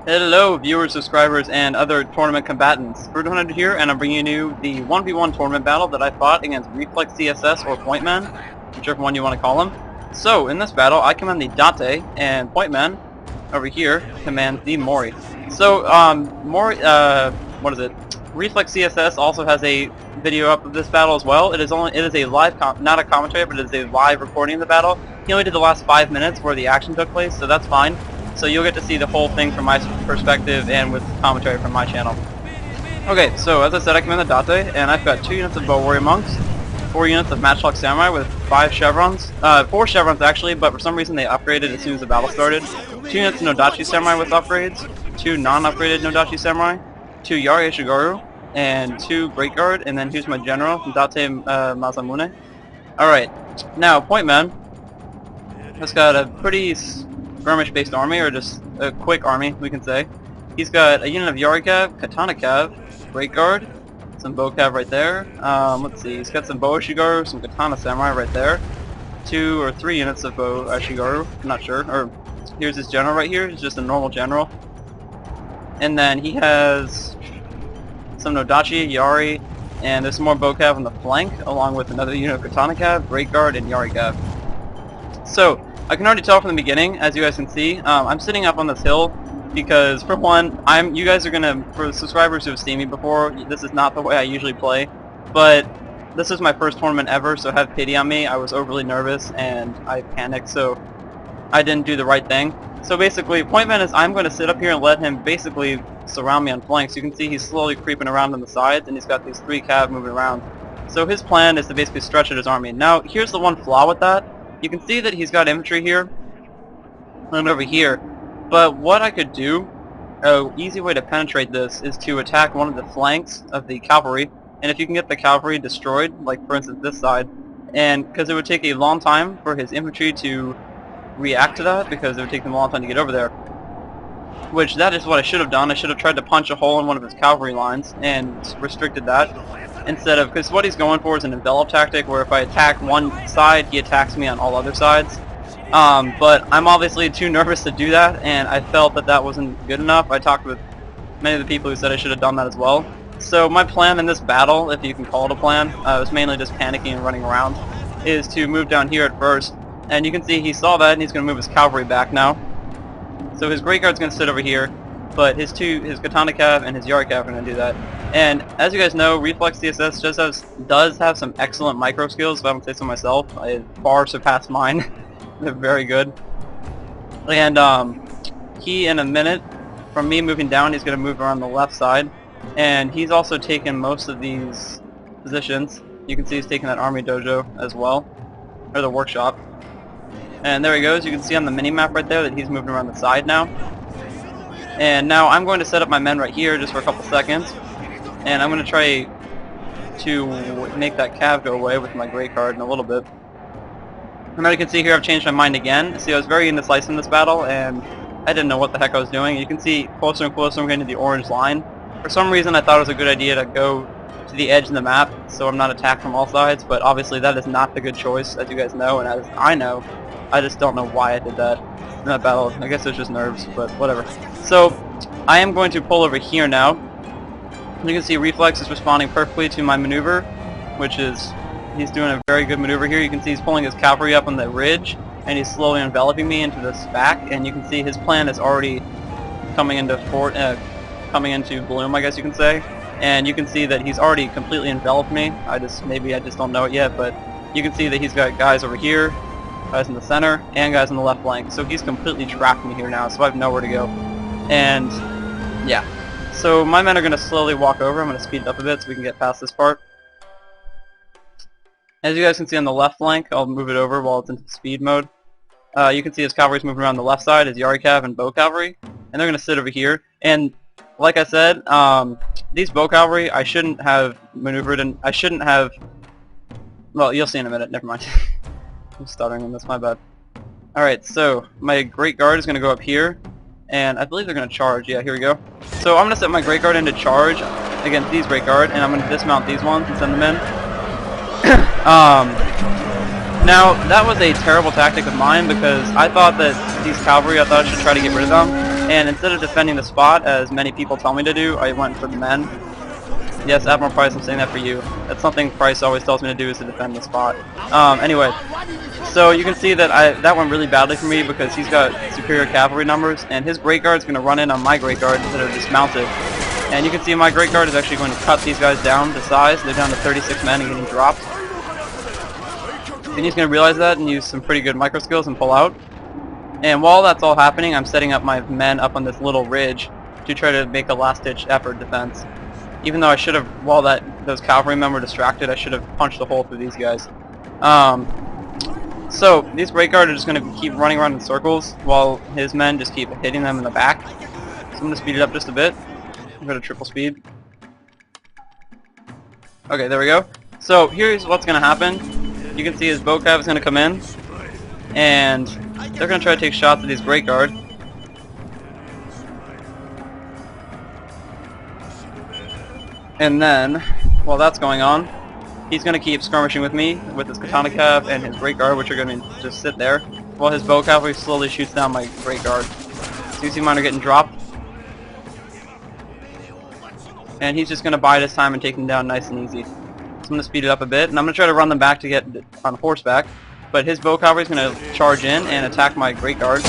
Hello viewers, subscribers, and other tournament combatants. Fruit100 here, and I'm bringing you the 1v1 tournament battle that I fought against Reflexcss or Pointman, whichever one you want to call him. So, in this battle, I command the Date, and Pointman, over here, commands the Mori. So, Reflexcss also has a video up of this battle as well. It is a live, not a commentary, but it is a live recording of the battle. He only did the last 5 minutes where the action took place, so that's fine. So you'll get to see the whole thing from my perspective and with commentary from my channel. Okay, so as I said, I command the Date, and I've got 2 units of Bow Warrior Monks, 4 units of Matchlock Samurai with 5 chevrons, 4 chevrons actually, but for some reason they upgraded as soon as the battle started. 2 units of Nodachi Samurai with upgrades, 2 non-upgraded Nodachi Samurai, 2 Yari Shigaru, and 2 Great Guard, and then here's my general, Date Masamune. Alright, now Pointman has got a pretty skirmish-based army, or just a quick army, we can say. He's got a unit of Yari Cav, Katana Cav, Great Guard, some Bow Cav right there. Let's see, he's got some Bow Shigaru, some Katana Samurai right there. 2 or 3 units of Bow Shigaru, I'm not sure. Or here's his general right here, he's just a normal general. And then he has some Nodachi, Yari, and there's some more Bow Cav on the flank, along with another unit of Katana Cav, Great Guard, and Yari Cav. So, I can already tell from the beginning, as you guys can see, I'm sitting up on this hill because, for one, you guys are gonna, for the subscribers who have seen me before, this is not the way I usually play, but this is my first tournament ever, so have pity on me. I was overly nervous and I panicked, so I didn't do the right thing. So basically, Pointman is, I'm going to sit up here and let him basically surround me on flanks. You can see he's slowly creeping around on the sides, and he's got these 3 cav moving around. So his plan is to basically stretch out his army. Now, here's the one flaw with that. You can see that he's got infantry here and over here, but what I could do, an easy way to penetrate this, is to attack one of the flanks of the cavalry, and if you can get the cavalry destroyed, like for instance this side, and because it would take a long time for his infantry to react to that, because it would take them a long time to get over there, which that is what I should have done. I should have tried to punch a hole in one of his cavalry lines and restricted that. Instead of, because what he's going for is an envelop tactic, where if I attack one side, he attacks me on all other sides. But I'm obviously too nervous to do that, and I felt that that wasn't good enough. I talked with many of the people who said I should have done that as well. So my plan in this battle, if you can call it a plan, was mainly just panicking and running around, is to move down here at first. And you can see he saw that, and he's going to move his cavalry back now. So his Great Guard's going to sit over here, but his Katana Cav and his Yari Cav are going to do that. And as you guys know, Reflexcss does have some excellent micro skills, if I don't say so myself. I far surpass mine. They're very good. And he, in a minute, from me moving down, he's going to move around the left side. And he's also taken most of these positions. You can see he's taking that army dojo as well, or the workshop. And there he goes. You can see on the mini-map right there that he's moving around the side now. And now I'm going to set up my men right here just for a couple seconds. And I'm going to try to make that cav go away with my Great Guard in a little bit. And as you can see here, I've changed my mind again. See, I was very indecisive in this battle, and I didn't know what the heck I was doing. You can see closer and closer I'm getting to the orange line. For some reason, I thought it was a good idea to go to the edge of the map, so I'm not attacked from all sides, but obviously that is not the good choice, as you guys know, and as I know. I just don't know why I did that in that battle. I guess it was just nerves, but whatever. So, I am going to pull over here now. You can see Reflex is responding perfectly to my maneuver, which is, he's doing a very good maneuver here. You can see he's pulling his cavalry up on the ridge, and he's slowly enveloping me into this back, and you can see his plan is already coming into bloom, I guess you can say. And you can see that he's already completely enveloped me. Maybe I just don't know it yet, but you can see that he's got guys over here, guys in the center, and guys on the left flank. So he's completely trapped me here now, so I have nowhere to go. And, yeah. So my men are going to slowly walk over. I'm going to speed it up a bit so we can get past this part. As you guys can see on the left flank, I'll move it over while it's in speed mode. You can see his cavalry's moving around the left side, his Yari Cav and Bow Cavalry. And they're going to sit over here. And, like I said, these Bow Cavalry, I shouldn't have maneuvered and I shouldn't have... Well, you'll see in a minute. Never mind. I'm stuttering on this, my bad. Alright, so my Great Guard is going to go up here, and I believe they're going to charge. Yeah, here we go. So I'm going to set my Great Guard into charge against these Great Guard, and I'm going to dismount these ones and send them in. Now, that was a terrible tactic of mine, because I thought that these cavalry, I thought I should try to get rid of them, And instead of defending the spot, as many people tell me to do, I went for the men. Yes, Admiral Price, I'm saying that for you. That's something Price always tells me to do, is to defend the spot. Anyway, so you can see that that went really badly for me because he's got superior cavalry numbers, and his Great Guard's going to run in on my Great Guard that are dismounted. And you can see my Great Guard is actually going to cut these guys down to size. They're down to 36 men and getting dropped. And he's going to realize that and use some pretty good micro skills and pull out. And while that's all happening, I'm setting up my men up on this little ridge to try to make a last-ditch effort defense. Even though I should have, while those cavalry men were distracted, I should have punched a hole through these guys. So these Great Guard are just going to keep running around in circles while his men just keep hitting them in the back. So I'm going to speed it up just a bit. Go to triple speed. Okay, there we go. So here's what's going to happen. You can see his bow cav is going to come in, and they're going to try to take shots at these Great Guard. And then, while that's going on, he's going to keep skirmishing with me with his katana cav and his Great Guard, which are going to just sit there, while his bow cavalry slowly shoots down my Great Guard. So you see mine are getting dropped. And he's just going to bide his time and take them down nice and easy. So I'm going to speed it up a bit, and I'm going to try to run them back to get on horseback. But his bow cavalry is going to charge in and attack my Great Guard.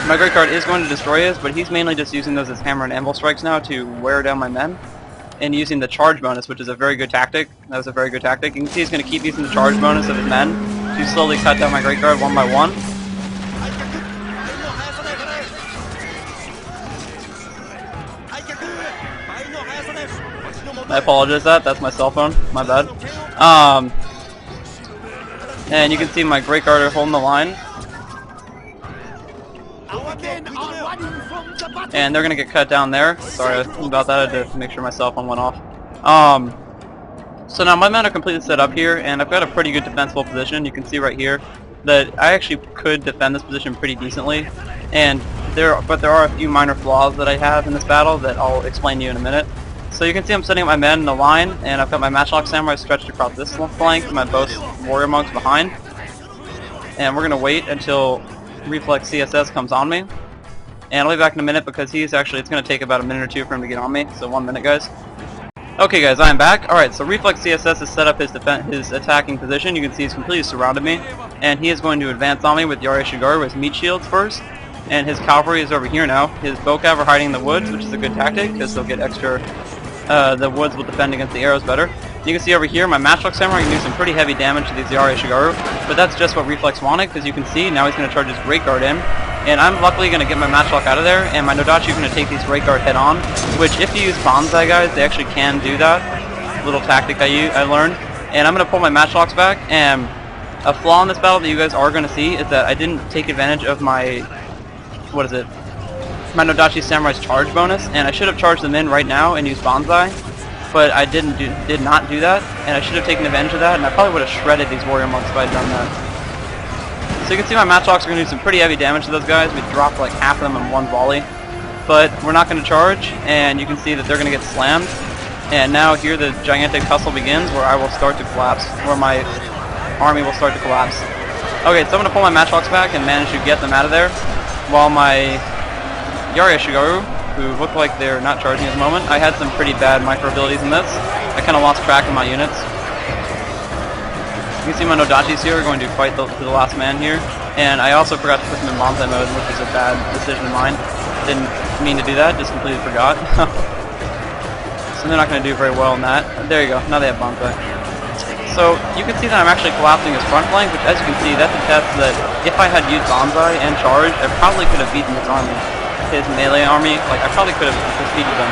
My Great Guard is going to destroy his, but he's mainly just using those as hammer and anvil strikes now to wear down my men. And using the charge bonus, which is a very good tactic. That was a very good tactic. You can see he's going to keep using the charge bonus of his men to slowly cut down my Great Guard one by one. I apologize that's my cell phone, my bad. And you can see my Great Guard are holding the line. And they're going to get cut down there. Sorry about that, I had to make sure my cell phone went off. So now my men are completely set up here, and I've got a pretty good defensible position. You can see right here that I actually could defend this position pretty decently. And there are a few minor flaws that I have in this battle that I'll explain to you in a minute. So you can see I'm setting up my men in the line, and I've got my Matchlock Samurai stretched across this flank, and my both Warrior Monks behind. And we're going to wait until Reflexcss comes on me. And I'll be back in a minute because it's going to take about a minute or two for him to get on me, so 1 minute, guys. Okay, guys, I am back. Alright, so Reflexcss has set up his attacking position. You can see he's completely surrounded me, and he is going to advance on me with Yari Shigaru with meat shields first. And his cavalry is over here now. His bow cav are hiding in the woods, which is a good tactic because they'll get extra. The woods will defend against the arrows better. You can see over here my Matchlock Samurai can do some pretty heavy damage to these Yari Shigaru, but that's just what Reflex wanted, because you can see now he's going to charge his Great Guard in, and I'm luckily going to get my Matchlock out of there, and my Nodachi is going to take these Great Guard head on, which if you use Banzai, guys, they actually can do that. Little tactic I learned. And I'm going to pull my Matchlocks back, and a flaw in this battle that you guys are going to see is that I didn't take advantage of my, my Nodachi Samurai's charge bonus, and I should have charged them in right now and used Banzai, but I did not do that, and I should have taken advantage of that, and I probably would have shredded these Warrior Monks if I had done that. So you can see my Matchlocks are going to do some pretty heavy damage to those guys. We dropped like half of them in one volley, but we're not going to charge, and you can see that they're going to get slammed. And now here the gigantic tussle begins, where I will start to collapse, where my army will start to collapse. Okay, so I'm going to pull my Matchlocks back and manage to get them out of there, while my Yari Shigaru, who look like they're not charging at the moment. I had some pretty bad micro abilities in this. I kind of lost track of my units. You can see my Nodachis here are going to fight to the last man here. And I also forgot to put them in Banzai mode, which was a bad decision of mine. Didn't mean to do that, just completely forgot. So they're not going to do very well in that. There you go, now they have Banzai. So you can see that I'm actually collapsing his front flank, which as you can see, that's a test that if I had used Banzai and charged, I probably could have beaten this army. His melee army, like I probably could have defeated them,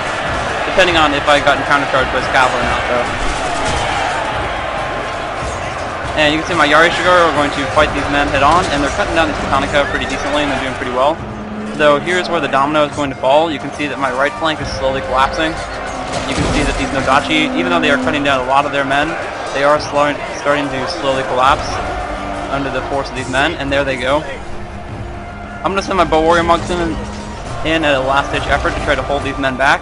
depending on if I got countercharged by his cavalry or not, though. And you can see my Yari Shigaru are going to fight these men head on, and they're cutting down these Katanika pretty decently, and they're doing pretty well. Though here's where the domino is going to fall. You can see that my right flank is slowly collapsing. You can see that these Nodachi, even though they are cutting down a lot of their men, they are starting to slowly collapse under the force of these men, and there they go. I'm going to send my Bow Warrior Monks in at a last-ditch effort to try to hold these men back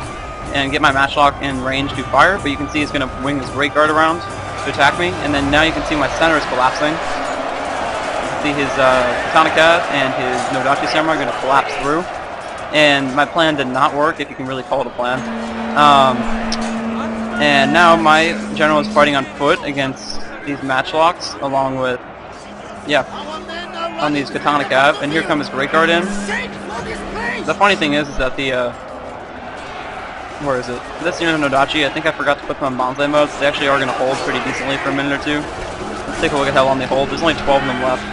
and get my Matchlock in range to fire, but you can see he's going to wing his Great Guard around to attack me, and then now you can see my center is collapsing. You can see his Katanika and his Nodachi Samurai are going to collapse through. and my plan did not work, if you can really call it a plan. And now my general is fighting on foot against these matchlocks, along with, on these katana cav, and here comes Great Guard in. The funny thing is that the, where is it? This unit of Nodachi, I think I forgot to put them on bonsai mode, so they actually are going to hold pretty decently for a minute or two. Let's take a look at how long they hold. There's only 12 of them left.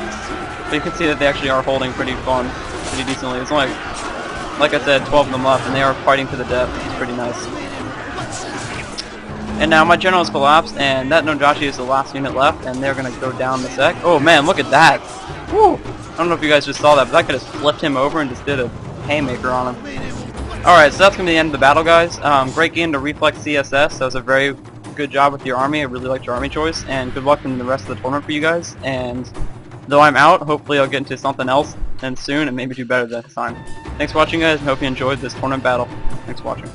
But you can see that they actually are holding pretty decently. There's only, like I said, 12 of them left, and they are fighting to the death. It's pretty nice. And now my general has collapsed, and that Nodachi is the last unit left, and they're going to go down the sec. Oh man, look at that! Woo! I don't know if you guys just saw that, but that could have flipped him over and just did a haymaker on him. Alright, so that's going to be the end of the battle, guys. Great game to Reflexcss. That was a very good job with your army. I really liked your army choice, and good luck in the rest of the tournament for you guys. And though I'm out, hopefully I'll get into something else and soon, and maybe do better this time. Thanks for watching, guys, and hope you enjoyed this tournament battle. Thanks for watching.